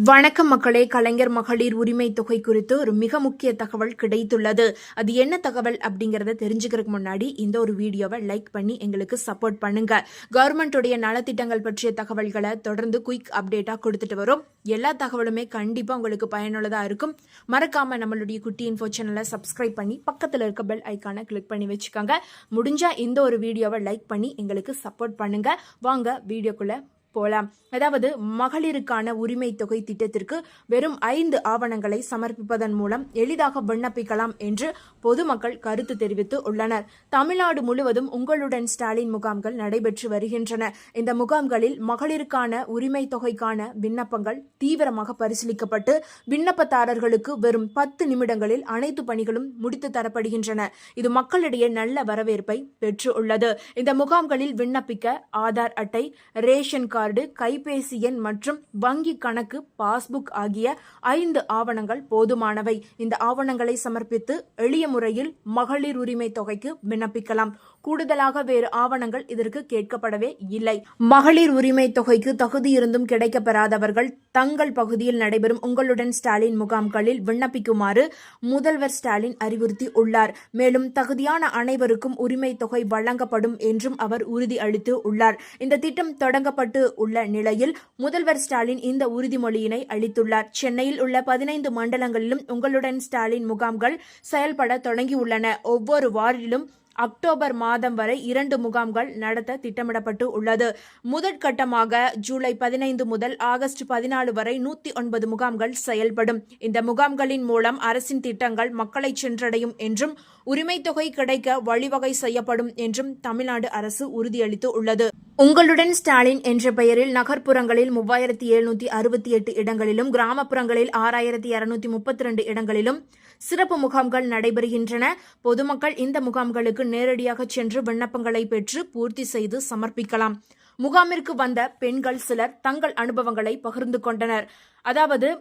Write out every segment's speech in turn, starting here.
வணக்கம் மக்களே. கலைஞர் மகளிர் உரிமை தொகை குறித்து ஒரு மிக முக்கிய தகவல் கிடைத்துள்ளது. அது என்ன தகவல் அப்படிங்கறத தெரிஞ்சுக்கிறதுக்கு முன்னாடி இந்த ஒரு வீடியோவை லைக் பண்ணி எங்களுக்கு சப்போர்ட் பண்ணுங்க. கவர்மெண்டோடைய நலத்திட்டங்கள் பற்றிய தகவல்களை தொடர்ந்து குயிக் அப்டேட்டா கொடுத்துட்டு வரும். எல்லா தகவலுமே கண்டிப்பா உங்களுக்கு பயனுள்ளதா இருக்கும். மறக்காம நம்மளுடைய குட்டி இன்ஃபோ சேனலை சப்ஸ்கிரைப் பண்ணி பக்கத்துல இருக்க பெல் ஐக்கானை கிளிக் பண்ணி வச்சுக்கோங்க. முடிஞ்சா இந்த ஒரு வீடியோவை லைக் பண்ணி எங்களுக்கு சப்போர்ட் பண்ணுங்க. வாங்க வீடியோக்குள்ள போலாம். அதாவது மகளிருக்கான உரிமை தொகை திட்டத்திற்கு வெறும் 5 ஆவணங்களை சமர்ப்பிப்பதன் மூலம் எளிதாக விண்ணப்பிக்கலாம் என்று பொதுமக்கள் கருத்து தெரிவித்து உள்ளனர். தமிழ்நாடு முழுவதும் உங்களுடன் ஸ்டாலின் முகாம்கள் நடைபெற்று வருகின்றன. இந்த முகாம்களில் மகளிருக்கான உரிமை தொகைக்கான விண்ணப்பங்கள் தீவிரமாக பரிசீலிக்கப்பட்டு விண்ணப்பதாரர்களுக்கு வெறும் 10 நிமிடங்களில் அனைத்து பணிகளும் முடித்து தரப்படுகின்றன. இது மக்களிடையே நல்ல வரவேற்பை பெற்று உள்ளது. இந்த முகாம்களில் விண்ணப்பிக்க ஆதார் அட்டை, ரேஷன் கார்டு, கைபேசி எண் மற்றும் வங்கி கணக்கு, பாஸ்புக் ஆகிய 5 ஆவணங்கள் போதுமானவை. இந்த ஆவணங்களை சமர்ப்பித்து எளிய முறையில் மகளிர் உரிமை தொகைக்கு விண்ணப்பிக்கலாம். கூடுதலாக வேறு ஆவணங்கள் இதற்கு கேட்கப்படவே இல்லை. மகளிர் உரிமை தொகைக்கு தகுதி இருந்தும் கிடைக்கப்பெறாதவர்கள் தங்கள் பகுதியில் நடைபெறும் உங்களுடன் ஸ்டாலின் முகாம்களில் விண்ணப்பிக்குமாறு முதல்வர் ஸ்டாலின் அறிவுறுத்தி உள்ளார். மேலும் தகுதியான அனைவருக்கும் உரிமை தொகை வழங்கப்படும் என்றும் அவர் உறுதி அளித்து உள்ளார். இந்த திட்டம் தொடங்கப்பட்டு உள்ள நிலையில் முதல்வர் ஸ்டாலின் இந்த உறுதிமொழியினை அளித்துள்ளார். சென்னையில் உள்ள 15 மண்டலங்களிலும் உங்களுடன் ஸ்டாலின் முகாம்கள் செயல்பட தொடங்கியுள்ளன. ஒவ்வொரு வார்டிலும் அக்டோபர் மாதம் வரை 2 முகாம்கள் நடத்த திட்டமிடப்பட்டு உள்ளது. முதற்கட்டமாக ஜூலை 15 முதல் ஆகஸ்ட் 14 வரை 109 முகாம்கள் செயல்படும். இந்த முகாம்களின் மூலம் அரசின் திட்டங்கள் மக்களை சென்றடையும் என்றும் உரிமை தொகை கிடைக்க வழிவகை செய்யப்படும் என்றும் தமிழ்நாடு அரசு உறுதியளித்து உள்ளது. உங்களுடன் ஸ்டாலின் என்ற பெயரில் நகர்ப்புறங்களில் 3768 இடங்களிலும் கிராமப்புறங்களில் 6232 இடங்களிலும் சிறப்பு முகாம்கள் நடைபெறுகின்றன. பொதுமக்கள் இந்த முகாம்களுக்கு நேரடியாக சென்று விண்ணப்பங்களை பெற்று பூர்த்தி செய்து சமர்ப்பிக்கலாம். முகாமிற்கு வந்த பெண்கள் சிலர் தங்கள் அனுபவங்களை பகிர்ந்து கொண்டனர். அதாவது,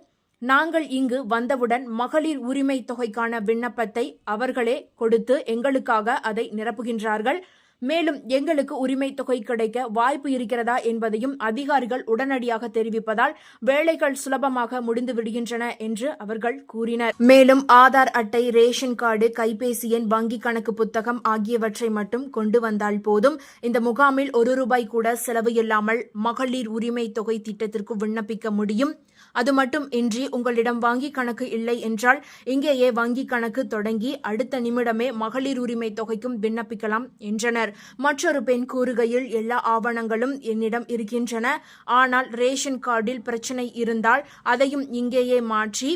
நாங்கள் இங்கு வந்தவுடன் மகளிர் உரிமை தொகைக்கான விண்ணப்பத்தை அவர்களே கொடுத்து எங்களுக்காக அதை நிரப்புகின்றார்கள். மேலும் எங்களுக்கு உரிமை தொகை கிடைக்க வாய்ப்பு இருக்கிறதா என்பதையும் அதிகாரிகள் உடனடியாக தெரிவிப்பதால் வேலைகள் சுலபமாக முடிந்து விடுகின்றன என்று அவர்கள் கூறினர். மேலும் ஆதார் அட்டை, ரேஷன் கார்டு, கைபேசி எண், வங்கி கணக்கு புத்தகம் ஆகியவற்றை மட்டும் கொண்டு வந்தால் போதும். இந்த முகாமில் ₹1 கூட செலவு இல்லாமல் மகளிர் உரிமை தொகை திட்டத்திற்கு விண்ணப்பிக்க முடியும். அது மட்டும் இன்றி உங்களிடம் வங்கி கணக்கு இல்லை என்றால் இங்கேயே வங்கி கணக்கு தொடங்கி அடுத்த நிமிடமே மகளிர் உரிமை தொகைக்கும் விண்ணப்பிக்கலாம் என்றனர். மற்றொரு பெண் கூறுகையில், எல்லா ஆவணங்களும் என்னிடம் இருக்கின்றன. ஆனால் ரேஷன் கார்டில் பிரச்சனை இருந்தால் அதையும் இங்கேயே மாற்றி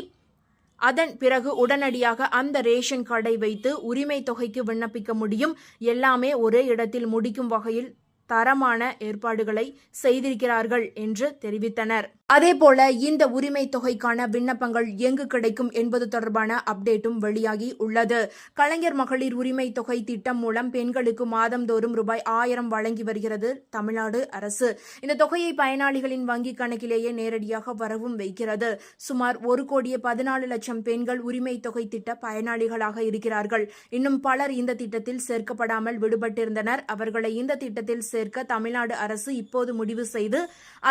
அதன் பிறகு உடனடியாக அந்த ரேஷன் கார்டை வைத்து உரிமை தொகைக்கு விண்ணப்பிக்க முடியும். எல்லாமே ஒரே இடத்தில் முடிக்கும் வகையில் தரமான ஏற்பாடுகளை செய்திருக்கிறார்கள் என்று தெரிவித்தனர். அதேபோல இந்த உரிமை தொகைக்கான விண்ணப்பங்கள் எங்கு கிடைக்கும் என்பது தொடர்பான அப்டேட்டும் வெளியாகி உள்ளது. கலைஞர் மகளிர் உரிமை தொகை திட்டம் மூலம் பெண்களுக்கு மாதந்தோறும் ₹1000 வழங்கி வருகிறது தமிழ்நாடு அரசு. இந்த தொகையை பயனாளிகளின் வங்கி கணக்கிலேயே நேரடியாக வரவும் வைக்கிறது. சுமார் 1,14,00,000 பெண்கள் உரிமை தொகை திட்ட பயனாளிகளாக இருக்கிறார்கள். இன்னும் பலர் இந்த திட்டத்தில் சேர்க்கப்படாமல் விடுபட்டிருந்தனர். அவர்களை இந்த திட்டத்தில் சேர்க்க தமிழ்நாடு அரசு இப்போது முடிவு செய்து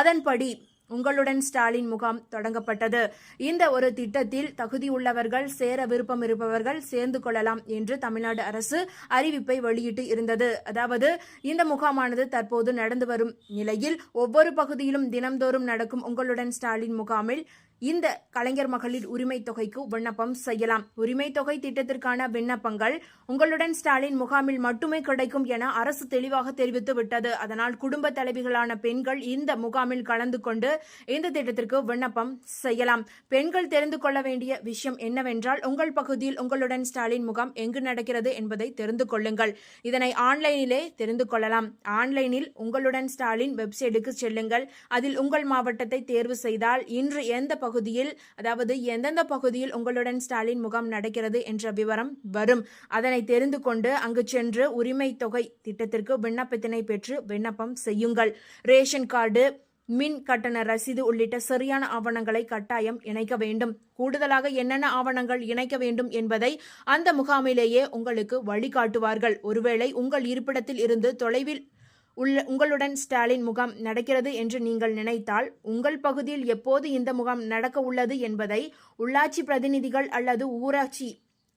அதன்படி உங்களுடன் ஸ்டாலின் முகாம் தொடங்கப்பட்டது. இந்த ஒரு திட்டத்தில் தகுதியுள்ளவர்கள், சேர விருப்பம் இருப்பவர்கள் சேர்ந்து கொள்ளலாம் என்று தமிழ்நாடு அரசு அறிவிப்பை வெளியிட்டு இருந்தது. அதாவது, இந்த முகாமானது தற்போது நடந்து வரும் நிலையில் ஒவ்வொரு பகுதியிலும் தினம்தோறும் நடக்கும் உங்களுடன் ஸ்டாலின் முகாமில் இந்த கலைஞர் மகளிர் உரிமை தொகைக்கு விண்ணப்பம் செய்யலாம். உரிமை தொகை திட்டத்திற்கான விண்ணப்பங்கள் உங்களுடன் ஸ்டாலின் முகாமில் மட்டுமே கிடைக்கும் என அரசு தெளிவாக தெரிவித்து விட்டது. அதனால் குடும்ப தலைவிகளான பெண்கள் இந்த முகாமில் கலந்து கொண்டு இந்த திட்டத்திற்கு விண்ணப்பம் செய்யலாம். பெண்கள் தெரிந்து கொள்ள வேண்டிய விஷயம் என்னவென்றால், உங்கள் பகுதியில் உங்களுடன் ஸ்டாலின் முகாம் எங்கு நடக்கிறது என்பதை தெரிந்து கொள்ளுங்கள். இதனை ஆன்லைனிலே தெரிந்து கொள்ளலாம். ஆன்லைனில் உங்களுடன் ஸ்டாலின் வெப்சைட்டுக்கு செல்லுங்கள். அதில் உங்கள் மாவட்டத்தை தேர்வு செய்தால் இன்று எந்த பகுதியில், அதாவது எந்தெந்த பகுதியில் உங்களுடன் ஸ்டாலின் முகாம் நடக்கிறது என்ற விவரம் வரும். அதனை தெரிந்து கொண்டு அங்கு சென்று உரிமை தொகை திட்டத்திற்கு விண்ணப்பத்தினை பெற்று விண்ணப்பம் செய்யுங்கள். ரேஷன் கார்டு, மின் கட்டண ரசீது உள்ளிட்ட சரியான ஆவணங்களை கட்டாயம் இணைக்க வேண்டும். கூடுதலாக என்னென்ன ஆவணங்கள் இணைக்க வேண்டும் என்பதை அந்த முகாமிலேயே உங்களுக்கு வழிகாட்டுவார்கள். ஒருவேளை உங்கள் இருப்பிடத்தில் இருந்து தொலைவில் உங்களுடன் ஸ்டாலின் முகாம் நடக்கிறது என்று நீங்கள் நினைத்தால் உங்கள் பகுதியில் எப்போது இந்த முகாம் நடக்க உள்ளது என்பதை உள்ளாட்சி பிரதிநிதிகள் அல்லது ஊராட்சி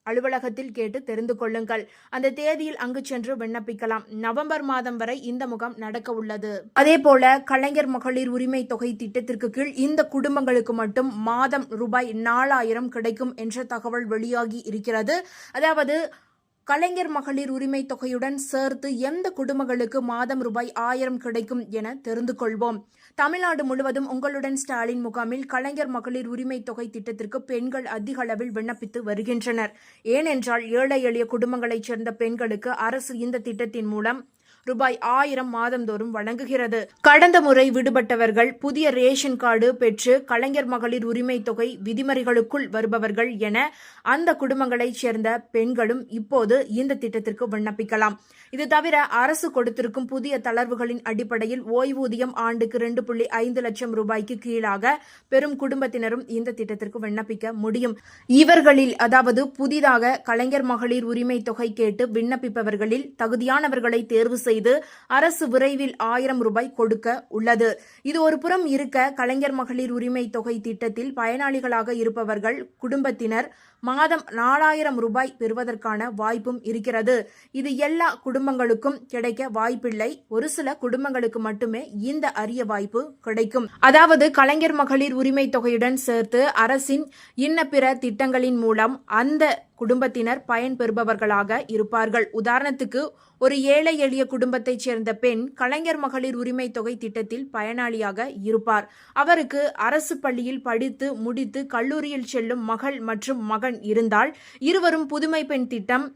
அலுவலகத்தில் கேட்டு தெரிந்து கொள்ளுங்கள். அந்த தேதியில் அங்கு சென்று விண்ணப்பிக்கலாம். நவம்பர் மாதம் வரை இந்த முகாம் நடக்க உள்ளது. அதே போல கலைஞர் மகளிர் உரிமை தொகை திட்டத்திற்கு கீழ் இந்த குடும்பங்களுக்கு மட்டும் மாதம் ரூபாய் 4000 கிடைக்கும் என்ற தகவல் வெளியாகி இருக்கிறது. அதாவது கலைஞர் மகளிர் உரிமை தொகையுடன் சேர்த்து எந்த குடும்பங்களுக்கு மாதம் ரூபாய் 1000 கிடைக்கும் என தெரிந்து கொள்வோம். தமிழ்நாடு முழுவதும் உங்களுடன் ஸ்டாலின் முகாமில் கலைஞர் மகளிர் உரிமை தொகை திட்டத்திற்கு பெண்கள் அதிக அளவில் விண்ணப்பித்து வருகின்றனர். ஏனென்றால் ஏழை எளிய குடும்பங்களைச் சேர்ந்த பெண்களுக்கு அரசு இந்த திட்டத்தின் மூலம் ரூபாய் 1000 மாதந்தோறும் வழங்குகிறது. கடந்த முறை விடுபட்டவர்கள், புதிய ரேஷன் கார்டு பெற்று கலைஞர் மகளிர் உரிமை தொகை விதிமுறைகளுக்குள் வருபவர்கள் என அந்த குடும்பங்களைச் சேர்ந்த பெண்களும் இப்போது இந்த திட்டத்திற்கு விண்ணப்பிக்கலாம். இது தவிர அரசு கொடுத்திருக்கும் புதிய தளர்வுகளின் அடிப்படையில் ஓய்வூதியம் ஆண்டுக்கு 2.5 லட்சம் ரூபாய்க்கு கீழாக பெரும் குடும்பத்தினரும் இந்த திட்டத்திற்கு விண்ணப்பிக்க முடியும். இவர்களில் அதாவது புதிதாக கலைஞர் மகளிர் உரிமை தொகை கேட்டு விண்ணப்பிப்பவர்களில் தகுதியானவர்களை தேர்வு செய்து அரசு விரைவில் 1000 ரூபாய் கொடுக்க உள்ளது. இது ஒரு புறம் இருக்க, கலைஞர் மகளிர் உரிமை தொகை திட்டத்தில் பயனாளிகளாக இருப்பவர்கள் குடும்பத்தினர் மாதம் 4000 ரூபாய் பெறுவதற்கான வாய்ப்பும் இருக்கிறது. இது எல்லா குடும்பங்களுக்கும் கிடைக்க வாய்ப்பில்லை. ஒரு சில குடும்பங்களுக்கு மட்டுமே இந்த அரிய வாய்ப்பு கிடைக்கும். அதாவது கலைஞர் மகளிர் உரிமை தொகையுடன் சேர்த்து அரசின் இன்ன பிற திட்டங்களின் மூலம் அந்த குடும்பத்தினர் பயன்பெறுபவர்களாக இருப்பார்கள். உதாரணத்துக்கு, ஒரு ஏழை எளிய குடும்பத்தைச் சேர்ந்த பெண் கலைஞர் மகளிர் உரிமை தொகை திட்டத்தில் பயனாளியாக இருப்பார். அவருக்கு அரசு பள்ளியில் படித்து முடித்து கல்லூரியில் செல்லும் மகள் மற்றும் மகன் இருந்தால் இருவரும் புதுமை பெண் திட்டம்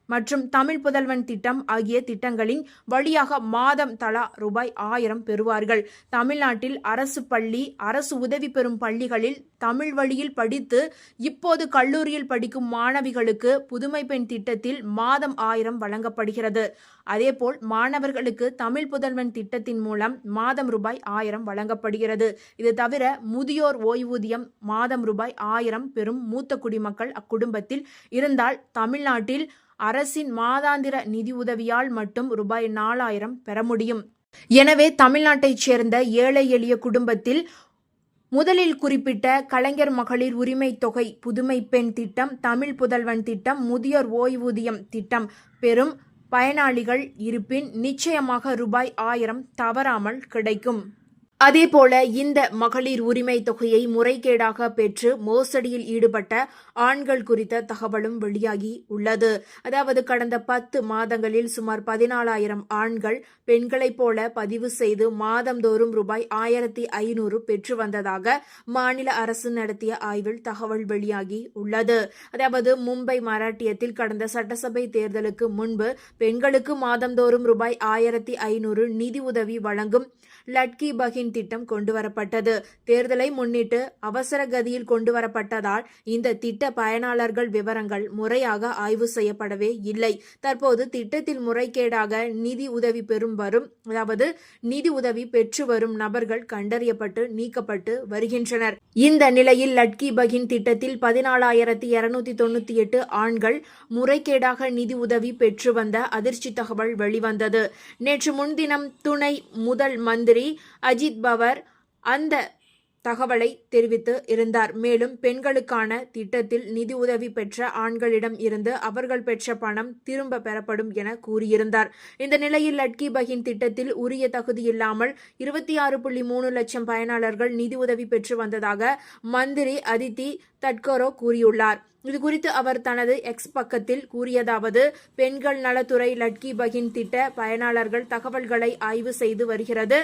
மற்றும் தமிழ் புதல்வன் திட்டம் ஆகிய திட்டங்களின் வழியாக மாதம் தலா ரூபாய் 1000 பெறுவார்கள். தமிழ்நாட்டில் அரசு பள்ளி, அரசு உதவி பெறும் பள்ளிகளில் தமிழ் வழியில் படித்து இப்போது கல்லூரியில் படிக்கும் மாணவிகளுக்கு புதுமை பெண் திட்டத்தில் மாதம் 1000 வழங்கப்படுகிறது. அதேபோல் மாணவர்களுக்கு தமிழ் புதல்வன் திட்டத்தின் மூலம் மாதம் ரூபாய் 1000 வழங்கப்படுகிறது. இது தவிர முதியோர் ஓய்வூதியம் மாதம் ரூபாய் 1000 பெறும் மூத்த குடிமக்கள் அக்குடும்பத்தில் இருந்தால் தமிழ்நாட்டில் அரசின் மாதாந்திர நிதி உதவியால் மட்டும் ரூபாய் 4000 பெற முடியும். எனவே தமிழ்நாட்டைச் சேர்ந்த ஏழை எளிய குடும்பத்தில் முதலில் குறிப்பிட்ட கலைஞர் மகளிர் உரிமை தொகை, புதுமை பெண் திட்டம், தமிழ் புதல்வன் திட்டம், முதியோர் ஓய்வூதியம் திட்டம் பெறும் பயனாளிகள் இருப்பின் நிச்சயமாக ரூபாய் 1000 தவறாமல் கிடைக்கும். அதேபோல இந்த மகளிர் உரிமை தொகையை முறைகேடாக பெற்று மோசடியில் ஈடுபட்ட ஆண்கள் குறித்த தகவலும் வெளியாகி உள்ளது. அதாவது கடந்த 10 மாதங்களில் சுமார் 14,000 ஆண்கள் பெண்களைப் போல பதிவு செய்து மாதந்தோறும் ரூபாய் 1500 பெற்று வந்ததாக மாநில அரசு நடத்திய ஆய்வில் தகவல் வெளியாகி உள்ளது. அதாவது மும்பை மராட்டியத்தில் கடந்த சட்டசபை தேர்தலுக்கு முன்பு பெண்களுக்கு மாதந்தோறும் ரூபாய் 1500 நிதி உதவி வழங்கும் லட்கி பஹின் திட்டம் கொண்டுவரப்பட்டது. தேர்தலை முன்னிட்டு அவசர கதியில் கொண்டுவரப்பட்டதால் இந்த திட்ட பயனாளர்கள் விவரங்கள் முறையாக ஆய்வு செய்யப்படவே இல்லை. தற்போது திட்டத்தில் முறைகேடாக நிதி உதவி அதாவது நிதி உதவி பெற்று வரும் நபர்கள் கண்டறியப்பட்டு நீக்கப்பட்டு வருகின்றனர். இந்த நிலையில் லட்கி பஹின் திட்டத்தில் 14,298 ஆண்கள் முறைகேடாக நிதி உதவி பெற்று வந்த அதிர்ச்சி தகவல் வெளிவந்தது. நேற்று முன்தினம் துணை முதல் மந்திரி அஜித் பவர் அந்த தகவலை தெரிவித்து இருந்தார். மேலும் பெண்களுக்கான திட்டத்தில் நிதி உதவி பெற்ற ஆண்களிடம் இருந்து அவர்கள் பெற்ற பணம் திரும்ப பெறப்படும் என கூறியிருந்தார். இந்த நிலையில் லட்கி பஹின் திட்டத்தில் உரிய தகுதி இல்லாமல் 26.3 லட்சம் பயனாளர்கள் நிதி உதவி பெற்று வந்ததாக மந்திரி அதித்தி தட்கரோ கூறியுள்ளார். இதுகுறித்து அவர் தனது எக்ஸ் பக்கத்தில் கூறியதாவது: பெண்கள் நலத்துறை லட்கி பஹின் திட்ட பயனாளர்கள் தகவல்களை ஆய்வு செய்து வருகிறது.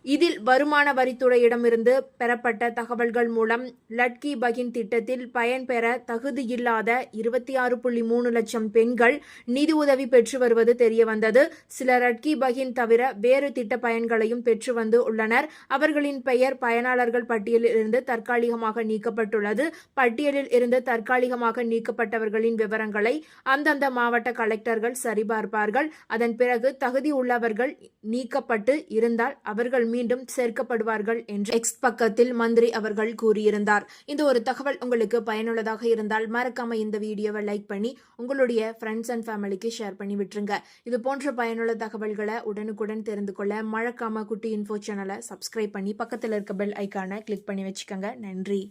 இதில் வருமான வரித்துறையிடமிருந்து பெறப்பட்ட தகவல்கள் மூலம் லட்கி பஹின் திட்டத்தில் பயன்பெற தகுதியில்லாத 26.3 லட்சம் பெண்கள் நிதி உதவி பெற்று வருவது தெரியவந்தது. சில லட்கி பஹின் தவிர வேறு திட்ட பயன்களையும் பெற்று வந்து உள்ளனர். அவர்களின் பெயர் பயனாளர்கள் பட்டியலில் இருந்து தற்காலிகமாக நீக்கப்பட்டுள்ளது. பட்டியலில் இருந்து தற்காலிகமாக நீக்கப்பட்டவர்களின் விவரங்களை அந்தந்த மாவட்ட கலெக்டர்கள் சரிபார்ப்பார்கள். அதன் பிறகு தகுதி உள்ளவர்கள் நீக்கப்பட்டு இருந்தால் அவர்கள் மீண்டும் சேர்க்கப்படுவார்கள் என்று எக்ஸ் பக்கத்தில் மந்திரி அவர்கள் கூறியிருந்தார். இந்த ஒரு தகவல் உங்களுக்கு பயனுள்ளதாக இருந்தால் மறக்காம இந்த வீடியோவை லைக் பண்ணி உங்களுடைய ஃப்ரெண்ட்ஸ் அண்ட் ஃபேமிலிக்கு ஷேர் பண்ணி விட்டுருங்க. இது போன்ற பயனுள்ள தகவல்களை உடனுக்குடன் தெரிந்து கொள்ள மறக்காம குட்டி இன்ஃபோ சேனலை சப்ஸ்கிரைப் பண்ணி பக்கத்தில் இருக்க பெல் ஐக்கானை கிளிக் பண்ணி வச்சுக்கோங்க. நன்றி.